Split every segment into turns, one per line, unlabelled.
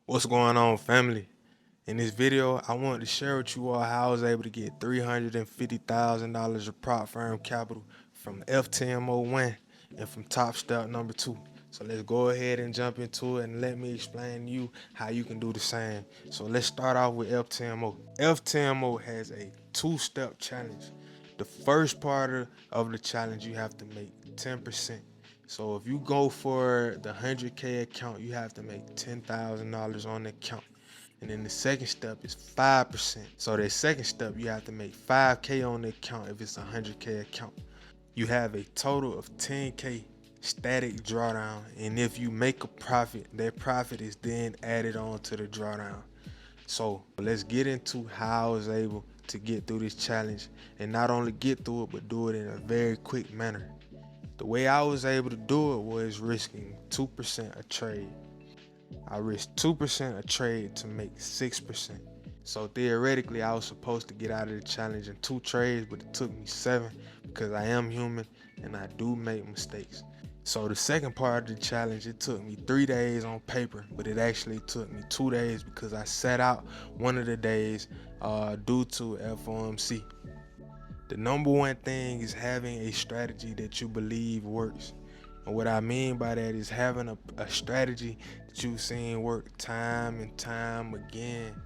What's going on, family? In this video, I wanted to share with you all how I was able to get $350,000 of prop firm capital from FTMO and from Top Step number 2. So let's go ahead and jump into it and let me explain to you how you can do the same. So let's start off with FTMO. FTMO has a two-step challenge. The first part of the challenge, you have to make 10%. So if you go for the 100K account, you have to make $10,000 on the account. And then the second step is 5%. So the second step, you have to make 5K on the account if it's a 100K account. You have a total of 10K static drawdown. And if you make a profit, that profit is then added on to the drawdown. So let's get into how I was able to get through this challenge, and not only get through it, but do it in a very quick manner. The way I was able to do it was risking 2% a trade. I risked 2% a trade to make 6%. So theoretically, I was supposed to get out of the challenge in 2 trades, but it took me 7 because I am human and I do make mistakes. So the second part of the challenge, it took me 3 days on paper, but it actually took me 2 days because I sat out one of the days due to FOMC. The number one thing is having a strategy that you believe works. And what I mean by that is having a strategy that you've seen work time and time again.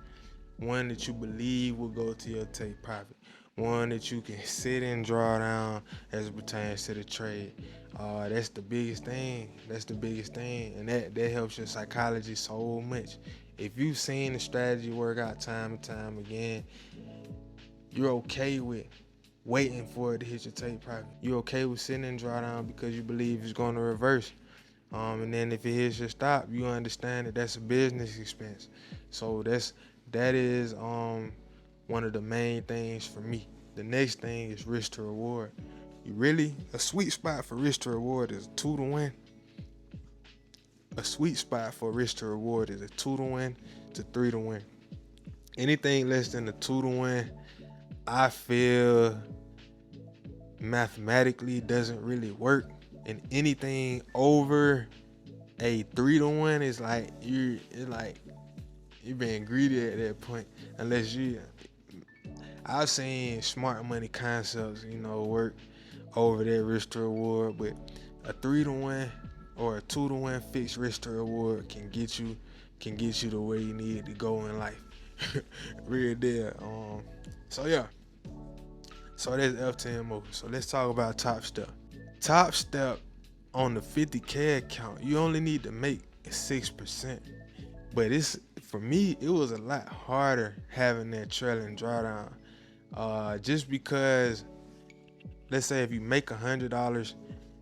One that you believe will go to your take profit. One that you can sit and draw down as it pertains to the trade. That's the biggest thing. That's the biggest thing. And that helps your psychology so much. If you've seen the strategy work out time and time again, you're okay with waiting for it to hit your take profit. You're okay with sitting in drawdown because you believe it's going to reverse. And then if it hits your stop, you understand that that's a business expense. So that is one of the main things for me. The next thing is risk to reward. A sweet spot for risk to reward is 2 to 1. A sweet spot for risk to reward is a 2 to 1 to 3 to 1. Anything less than a 2 to 1, I feel mathematically doesn't really work. And anything over a 3 to 1 is like you're being greedy at that point. Unless I've seen smart money concepts, work over that risk to reward, but a 3 to 1 or a 2 to 1 fixed risk to reward can get you to where you need to go in life. Real deal. So yeah. So that's FTMO. So let's talk about Top Step. Top Step on the 50K account, you only need to make 6%. But for me, it was a lot harder having that trailing drawdown. Just because, let's say if you make $100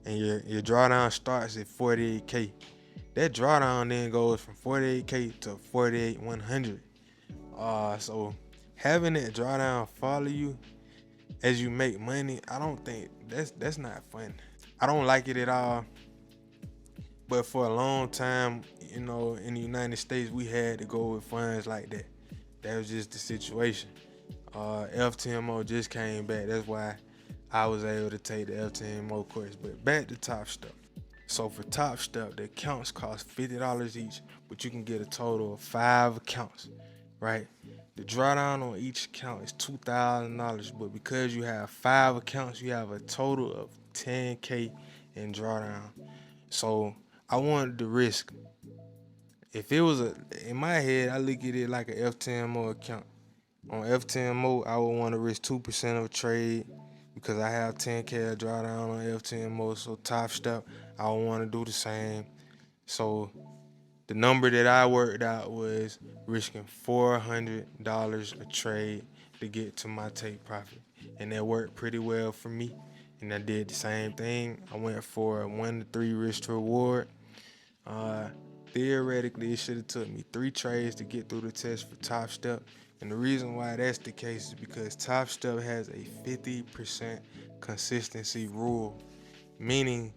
and your drawdown starts at 48K, that drawdown then goes from 48K to 48,100. So having that drawdown follow you as you make money, I don't think that's not fun. I don't like it at all. But for a long time, in the United States, we had to go with funds like that. That was just the situation. FTMO just came back. That's why I was able to take the FTMO course. But back to Top Step. So for Top Step, the accounts cost $50 each, but you can get a total of 5 accounts, right? The drawdown on each account is $2,000, but because you have 5 accounts, you have a total of 10K in drawdown. So I wanted to risk. If it was in my head, I look at it like an FTMO account. On FTMO, I would want to risk 2% of a trade because I have 10K drawdown on FTMO. So Top Step, I would want to do the same. So the number that I worked out was risking $400 a trade to get to my take profit. And that worked pretty well for me. And I did the same thing. I went for a 1 to 3 risk to reward. Theoretically, it should have took me 3 trades to get through the test for Top Step. And the reason why that's the case is because Top Step has a 50% consistency rule, meaning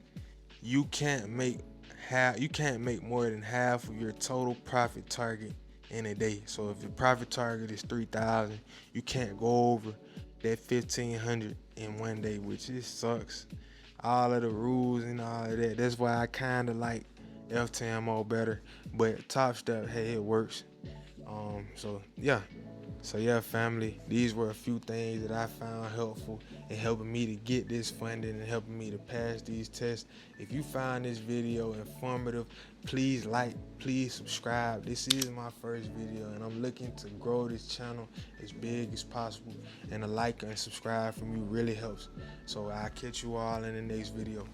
you can't make more than half of your total profit target in a day. So if your profit target is 3,000, you can't go over that 1,500 in one day, which just sucks. All of the rules and all of that. That's why I kind of like FTMO better, but TopStep, hey, it works. So yeah, family, these were a few things that I found helpful in helping me to get this funding and helping me to pass these tests. If you found this video informative, please like, please subscribe. This is my first video and I'm looking to grow this channel as big as possible, and a like and subscribe from you really helps. So I'll catch you all in the next video.